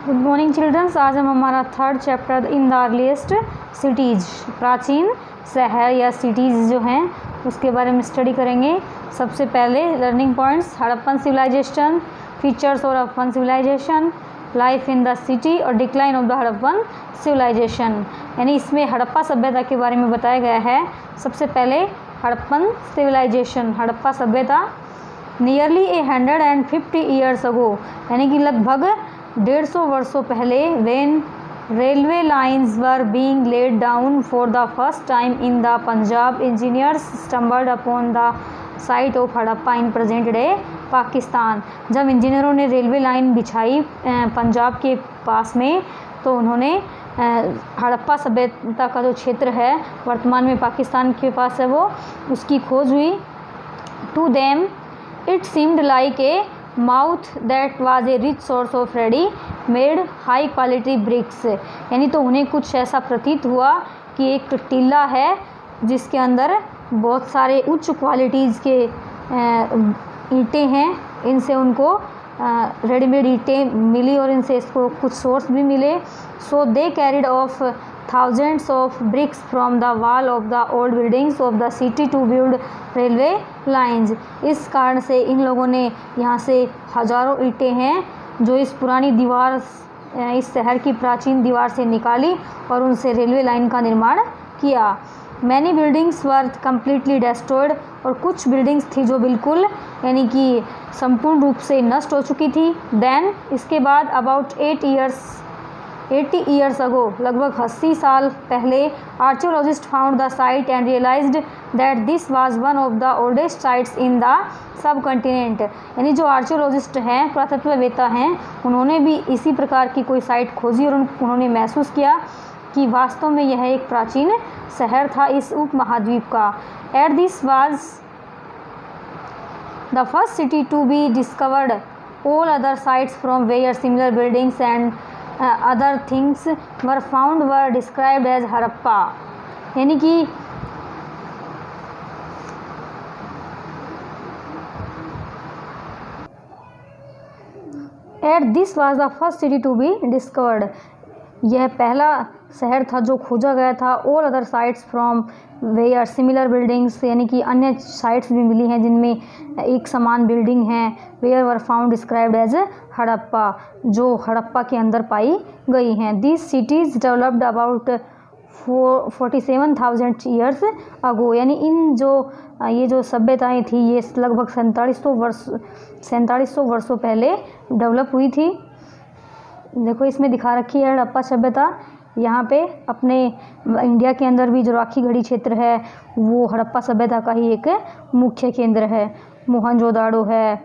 Good morning children's. आज हम हमारा third chapter in the earliest cities, प्राचीन शहर या सिटीज़ जो हैं उसके बारे में स्टडी करेंगे। सबसे पहले learning points, Harappan civilisation, features और Harappan civilisation, life in the city और decline of the Harappan civilisation. यानी इसमें हड़प्पा सभ्यता के बारे में बताया गया है। सबसे पहले हड़प्पन सिविलाइजेशन, हड़प्पा सभ्यता नियरली 150 ईयर्स अगो, यानी कि लगभग 150 वर्षों पहले, when railway lines were being laid down for the first time in the Punjab, engineers stumbled upon the site of Harappa in present day Pakistan. जब इंजीनियरों ने रेलवे लाइन बिछाई पंजाब के पास में, तो उन्होंने हड़प्पा सभ्यता का जो क्षेत्र है वर्तमान में पाकिस्तान के पास है वो उसकी खोज हुई। To them it seemed like a mound that was a rich source of ready made high quality bricks, यानी तो उन्हें कुछ ऐसा प्रतीत हुआ कि एक टीला है जिसके अंदर बहुत सारे उच्च क्वालिटीज़ के ईंटें हैं, इनसे उनको रेडीमेड ईंटें मिली और इनसे इसको कुछ सोर्स भी मिले। So they carried off thousands of bricks from the wall of the old buildings of the city to build railway lines। इस कारण से इन लोगों ने यहाँ से हजारों ईंटें हैं जो इस पुरानी दीवार, इस शहर की प्राचीन दीवार से निकाली और उनसे रेलवे लाइन का निर्माण किया। Many buildings were completely destroyed, और कुछ बिल्डिंग्स थी जो बिल्कुल यानी कि संपूर्ण रूप से नष्ट हो चुकी थी। देन इसके बाद अबाउट 80 ईयर्स अगो, लगभग 80 साल पहले, archaeologist found the site and realised that this was one of the oldest sites in the subcontinent. यानी जो आर्कियोलॉजिस्ट हैं, पुरातत्ववेत्ता हैं, उन्होंने भी इसी प्रकार की कोई साइट खोजी और उन्होंने महसूस किया कि वास्तव में यह एक प्राचीन शहर था इस उपमहाद्वीप का। At this was the first city to be discovered, all other sites from where similar buildings and other things were found were described as Harappa. यानी कि at this was the first city to be discovered, यह पहला शहर था जो खोजा गया था। All other sites from where similar buildings, यानी कि अन्य साइट्स भी मिली हैं जिनमें एक समान बिल्डिंग हैं। Where were found described as Harappa, जो हड़प्पा के अंदर पाई गई हैं। This cities developed about 47,000 years ago, यानी ये जो सभ्यताएं थी ये लगभग 4700 वर्षों पहले डेवलप हुई थी। देखो इसमें दिखा रखी है हड़प्पा सभ्यता। यहाँ पे अपने इंडिया के अंदर भी जो राखी गढ़ी क्षेत्र है वो हड़प्पा सभ्यता का ही एक मुख्य केंद्र है। मोहनजोदाड़ो है,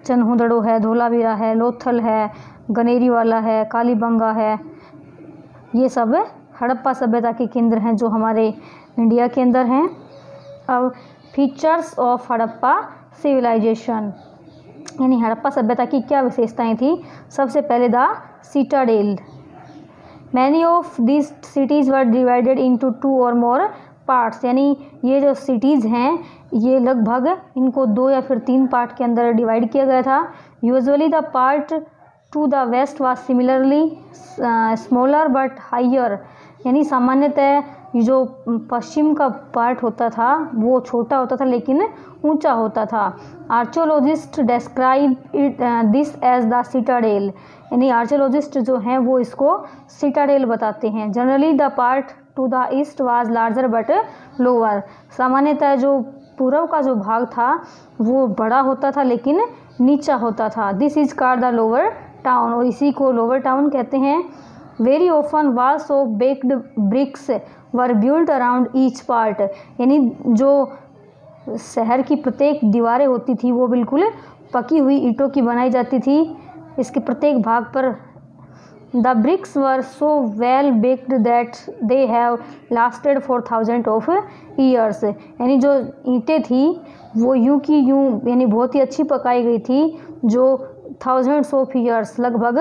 चन्हुदड़ो है, धोलावीरा है, लोथल है, गनेरीवाला है, कालीबंगा है, ये सब हड़प्पा सभ्यता के केंद्र हैं जो हमारे इंडिया के अंदर हैं। अब फीचर्स ऑफ हड़प्पा सिविलाइजेशन, यानी हड़प्पा सभ्यता की क्या विशेषताएं थी। सबसे पहले the Citadel, many of this cities were divided into 2 और मोर पार्ट्स, यानी ये जो सिटीज़ हैं ये लगभग इनको 2 या फिर 3 पार्ट के अंदर डिवाइड किया गया था। Usually the part to the west was similarly smaller but higher, यानी सामान्यतः जो पश्चिम का पार्ट होता था वो छोटा होता था लेकिन ऊंचा होता था। Archaeologist describe it this as the citadel, यानी आर्कियोलॉजिस्ट जो हैं वो इसको सिटाडेल बताते हैं। Generally the part to the east was larger but lower, सामान्यतः जो पूर्व का जो भाग था वो बड़ा होता था लेकिन नीचा होता था। This is called the lower town, और इसी को लोअर टाउन कहते हैं। Very often walls of baked bricks were built around each part, यानी जो शहर की प्रत्येक दीवारें होती थी वो बिल्कुल पकी हुई ईंटों की बनाई जाती थी इसके प्रत्येक भाग पर। The bricks were so well baked that they have lasted for 1000 of years, यानी जो ईंटें थी वो यूं की यूं यानी बहुत ही अच्छी पकाई गई थी, जो 1000 ऑफ ईयर्स लगभग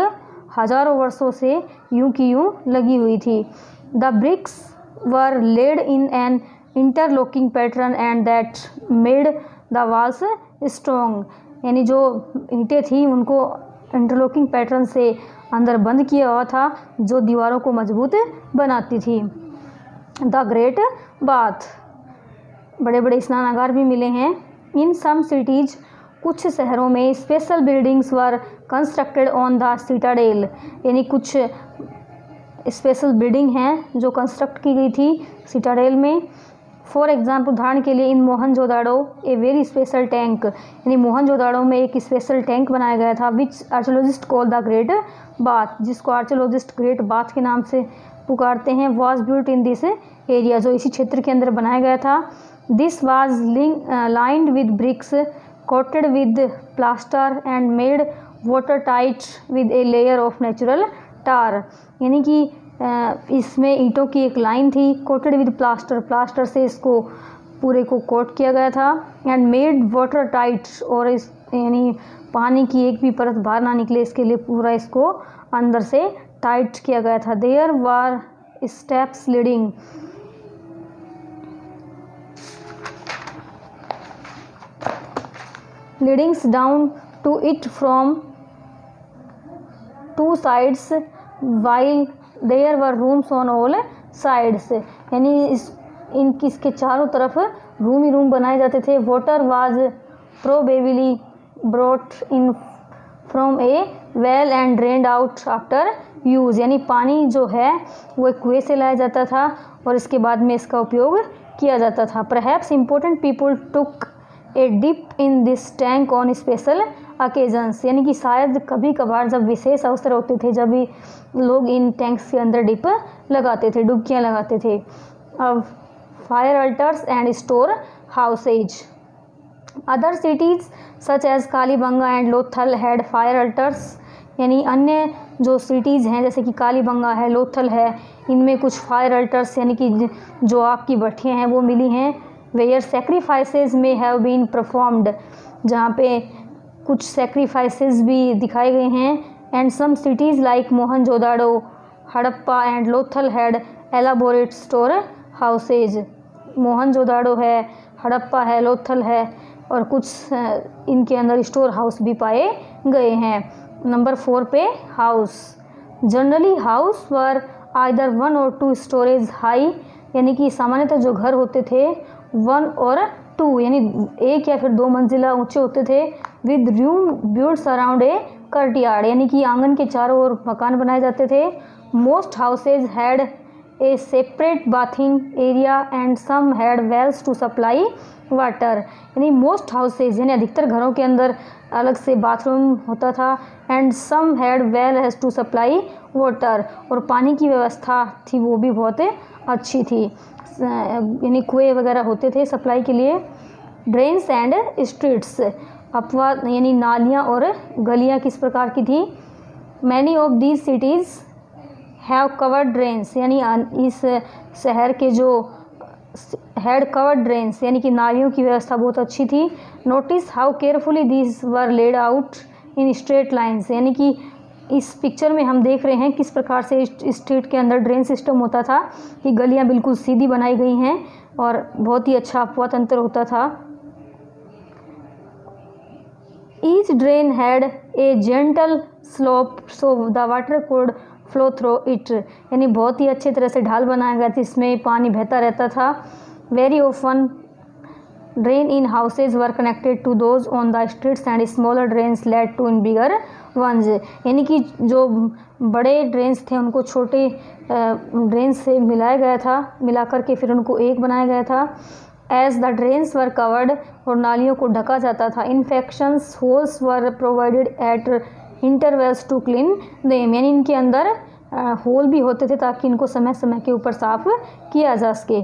हजारों वर्षों से यूं की यूं लगी हुई थी। The bricks were laid in an interlocking pattern and that made the walls strong, यानी जो ईंटें थी उनको इंटरलॉकिंग पैटर्न से अंदर बंद किया हुआ था जो दीवारों को मजबूत बनाती थी। द ग्रेट बाथ, बड़े बड़े स्नानागार भी मिले हैं। इन सम सिटीज, कुछ शहरों में special buildings were constructed on the citadel, यानी कुछ स्पेशल बिल्डिंग हैं जो कंस्ट्रक्ट की गई थी सिटाडेल में। फॉर एग्जाम्पल, उदाहरण के लिए in Mohenjodaro a very special tank, यानी मोहनजोदाड़ो में एक स्पेशल टैंक बनाया गया था which archaeologists call the great bath, जिसको आर्कियोलॉजिस्ट ग्रेट बाथ के नाम से पुकारते हैं, was built in this area, जो इसी क्षेत्र के अंदर बनाया गया था। This was lined with bricks coated with plaster and made water tight with a layer of natural tar, यानी कि इसमें ईंटों की एक लाइन थी, कोटेड विद प्लास्टर, प्लास्टर से इसको पूरे को कोट किया गया था, एंड मेड वाटर टाइट, और इस यानी पानी की एक भी परत बाहर ना निकले इसके लिए पूरा इसको अंदर से टाइट किया गया था। There were steps leading, leadings down to it from two sides while there were rooms on all sides, यानी इसके चारों तरफ रूम ही रूम बनाए जाते थे। Water was probably brought in from A well and drained out after use, यानी पानी जो है वो एक कुएं से लाया जाता था और इसके बाद में इसका उपयोग किया जाता था। Perhaps important people took a dip in this tank on special occasions, यानी कि शायद कभी कभार जब विशेष अवसर होते थे जब भी लोग इन टैंक्स के अंदर डिप लगाते थे, डुबकियाँ लगाते थे। अब fire altars and store houses, other cities such as Kalibangan and Lothal had fire altars, यानी अन्य जो सिटीज़ हैं जैसे कि कालीबंगा है, लोथल है, इनमें कुछ फायर अल्टर्स यानी कि जो आग की भट्टियाँ हैं वो मिली हैं। Where sacrifices may have been performed, जहाँ पे कुछ सेक्रीफाइसेस भी दिखाए गए हैं। And some cities like Mohenjodaro, Harappa and Lothal had elaborate store houses, Mohenjodaro है, हड़प्पा है, लोथल है, और कुछ इनके अंदर स्टोर हाउस भी पाए गए हैं। नंबर 4 पे house, generally house were either 1 और 2 स्टोरेज हाई, यानी कि सामान्यतः जो घर होते थे 1 और 2 यानी 1 या फिर 2 मंजिला ऊंचे होते थे। With room built around a courtyard, यानी कि आंगन के चारों ओर मकान बनाए जाते थे। Most houses had a separate bathing area and some had wells to supply water, यानी मोस्ट हाउसेज यानी अधिकतर घरों के अंदर अलग से बाथरूम होता था। And some had wells to supply water, और पानी की व्यवस्था थी वो भी बहुत अच्छी थी, यानी कुएँ वगैरह होते थे सप्लाई के लिए। ड्रेन्स एंड स्ट्रीट्स, अपवाद यानी नालियाँ और गलियाँ किस प्रकार की थी। Many of these cities have covered drains, यानी इस शहर के जो हैड कवर्ड ड्रेन्स यानी कि नालियों की व्यवस्था बहुत अच्छी थी। Notice how carefully these were laid out in straight lines, यानी कि इस पिक्चर में हम देख रहे हैं किस प्रकार से स्ट्रीट के अंदर ड्रेन सिस्टम होता था कि गलियां बिल्कुल सीधी बनाई गई हैं और बहुत ही अच्छा अपवा तंत्र होता था। Each drain had a gentle slope so the water could flow through it, यानी बहुत ही अच्छे तरह से ढाल बनाया गया था, इसमें पानी बहता रहता था। Very often drain in houses were connected to those on the streets and smaller drains led टू इन बिगर वंस, यानी कि जो बड़े ड्रेन्स थे उनको छोटे ड्रेन्स से मिलाया गया था, मिला करके फिर उनको एक बनाया गया था। As the drains were covered, और नालियों को ढका जाता था। Inspection holes were provided at intervals to clean them, यानी इनके अंदर होल भी होते थे ताकि इनको समय समय के ऊपर साफ किया जा सके।